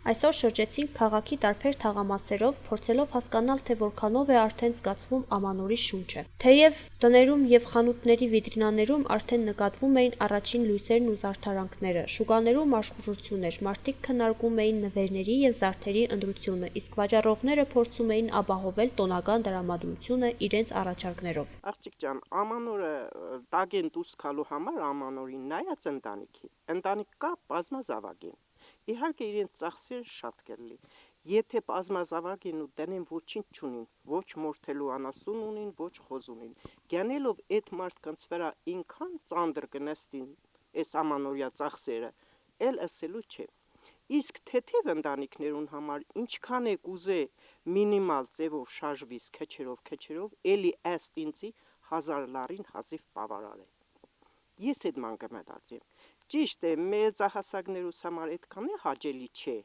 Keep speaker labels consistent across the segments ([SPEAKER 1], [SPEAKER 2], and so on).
[SPEAKER 1] Այսօր շրջեցինք քաղաքի տարբեր թաղամասերով, փորձելով հասկանալ, թե որքանով է արդեն զգացվում Ամանորի շունչը։ Թեև տներում եւ խանութների վիտրինաներում արդեն նկատվում էին առաջին լույսերն ու զարդարանքները, շուկաներում աշխուժություն էր, մարդիկ քննարկում էին նվերների եւ զարդերի ընտրությունը, իսկ վաճառողները փորձում էին ապահովել տոնական դրամատրությունը իրենց առաջարկներով։
[SPEAKER 2] Աղջիկ ջան, Ամանորը տագեն դուրս գալու համար Ամանորին նայած ընտանիք կա բազմազավակ են։ Իհարկե իրենց ծախսերը շատ կլինի։ Եթե բազմազավակ են ու դենեն ոչինչ չունին, ոչ մորթելու անասուն ունին, ոչ խոզ ունին։ Գանելով այդ մարդկանց վրա ինքան ծանդր կնստին այս Ամանորյա ծախսերը, էլ ասելու չէ։ Իսկ թեթև ընտանիքներուն համար ինչքան է կուզե մինիմալ ձևով շարժվիս քչերով, էլի ըստ ինձի 1000 լարին հազիվ բավարար է։ Ես այդ ման կմտածեմ։ Ճիշտ է, մեծահասակներուս համար այդքան է հաճելի չէ,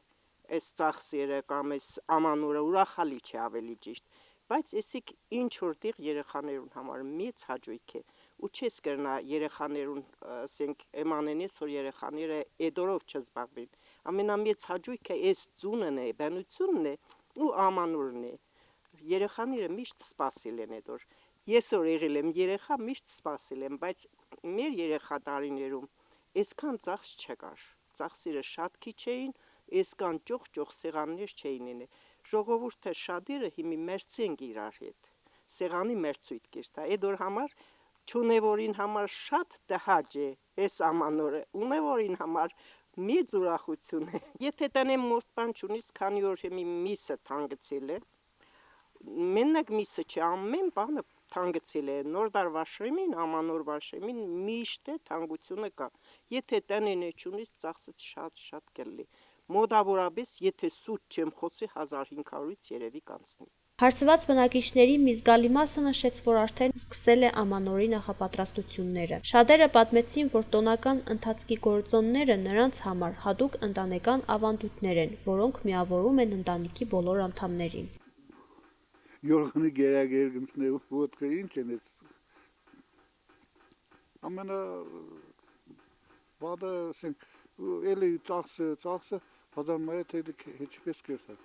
[SPEAKER 2] այս ծախսերը կամ այս Ամանորը ուրախալի չէ ավելի ճիշտ, բայց էսիկ ինչ որտեղ երեխաներուն համար մեծ հաճույք է, ու չես կրնա երեխաներուն, ասենք, էմանենես, որ երեխաները էդորով չզբաղվին, ամենամեծ հաճույքը այս ձունն է, բանությունն է ու Ամանորն է, երեխաները միշտ սպասել են էդոր, ես որ եղել եմ երեխա, միշտ սպասել եմ, բայց մեր երեխա տարիներում այսքան ծախս չկար, ծախսերը շատ քիչ էին, այսքան ճոխ սեղաններ չէին, ժողովուրդը շատերը հիմի մերցենք իրար հետ, սեղանի մերցույթ կիրթա, էդոր համար չունևորին համար շատ տհաճ է այս Ամանորը, ունևորին համար մեծ ուրախություն է, եթե տնեմ մորտ բան չունիս, քանի որ հիմի միսը թանկացել է, մենակ միսը չէ, ամեն բանը թանկացել է, նոր դարվա շեմին, Ամանորվա շեմին միշտ է թանկությունը կա, եթե տնեն է չունիս, ծախսը շատ կլի, մոտավորապես, եթե սուտ չեմ խոսի 1500-ից երևի կանցնի։
[SPEAKER 1] Հարցված բնակիչների մի զգալի մասը նշեց, որ արդեն սկսել է Ամանորի նախապատրաստությունները։ Շատերը պատմեցին, որ տոնական ընթացքի գործոնները նրանց համար հատուկ ընտանեկան ավանդույթներ են, որոնք միավորում են ընտանիքի բոլոր անդամներին։
[SPEAKER 3] Յորղանի գերագերգնցն է ոտքը ինչ են էս ամենա վադը ասենք էլի ծախսը հազարմայետ հեչպես կերսա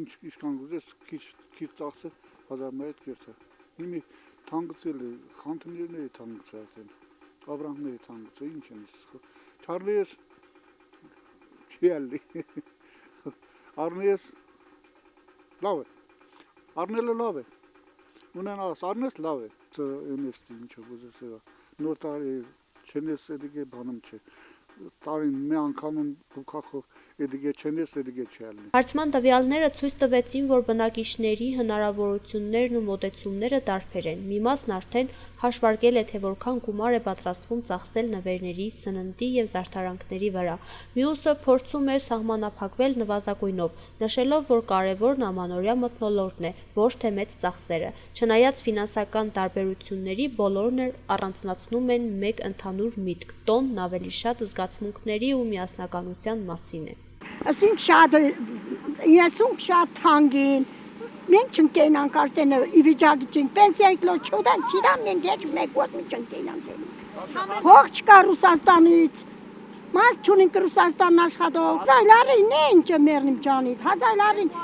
[SPEAKER 3] ինչ իշքան գուզես քիչ ծախսը հազարմայետ կերսա հիմի թանգցել է խանթներն է թանգցել ասեն ավրանքները թանգցել ինչ են չարնես չի ալի արնես լավ է Արնելը լավ է, ունենաս արնես լավ է, ընեստի ինչը գուզես եվա, նոր տարի չենես էդիգե բանում չէ, տարին մի անգամում բուկախով էդիգե չենես էդիգե չի ալնի։
[SPEAKER 1] Հարցման տվյալները ցույց տվեցին, որ բնակիչների հնարավորություններն ու մոտեցումները տարբեր են, մի մասն արդեն հաշվարկել է, թե որքան գումար է պատրաստվում ծախսել նվերների, սննդի և զարդարանքների վրա, մյուսը փորձում է սահմանափակվել նվազագույնով, նշելով, որ կարևորն Ամանորյա մթնոլորտն է, ոչ թե մեծ ծախսերը, չնայած ֆինանսական տարբերությունների բոլորն էլ առանձնացնում են մեկ ընդհանուր միտք, տոնն ավելի շատ զգացմունքների ու միասնականության մասին է։
[SPEAKER 4] Ասենք շատ թանգին, մենք չընկենանք արդեն ի վիճակի չենք, պենսիայի կլոր չուդան, չիդան մենք եչ մեկ ոտ մի չընկենանք։ Հող չկա Ռուսաստանից, մարդ չունենք Ռուսաստանն աշխատող, հազայլարին է ինչը մերնիմ ճանիտ, հազայլարին,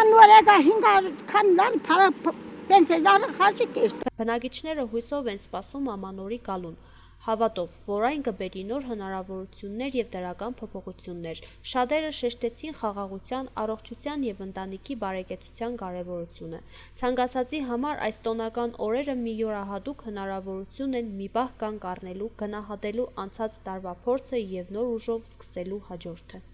[SPEAKER 4] անուար եկա 500 լարի պենսիազարը խարճի կեշտ։
[SPEAKER 1] Բնակիչները հույսով են սպասում Ամանորի գալուն, հավատով, որ այն կբերի նոր հնարավորություններ և դրական փոփոխություններ։ Շատերը շեշտեցին խաղաղության, առողջության և ընտանիքի բարեկեցության կարևորությունը։ Ցանկացածի համար այս տոնական օրերը մի յուրահատուկ հնարավորություն են մի պահ կանգ առնելու, գնահատելու անցած տարվա փորձը և նոր ուժով սկսելու հաջորդը։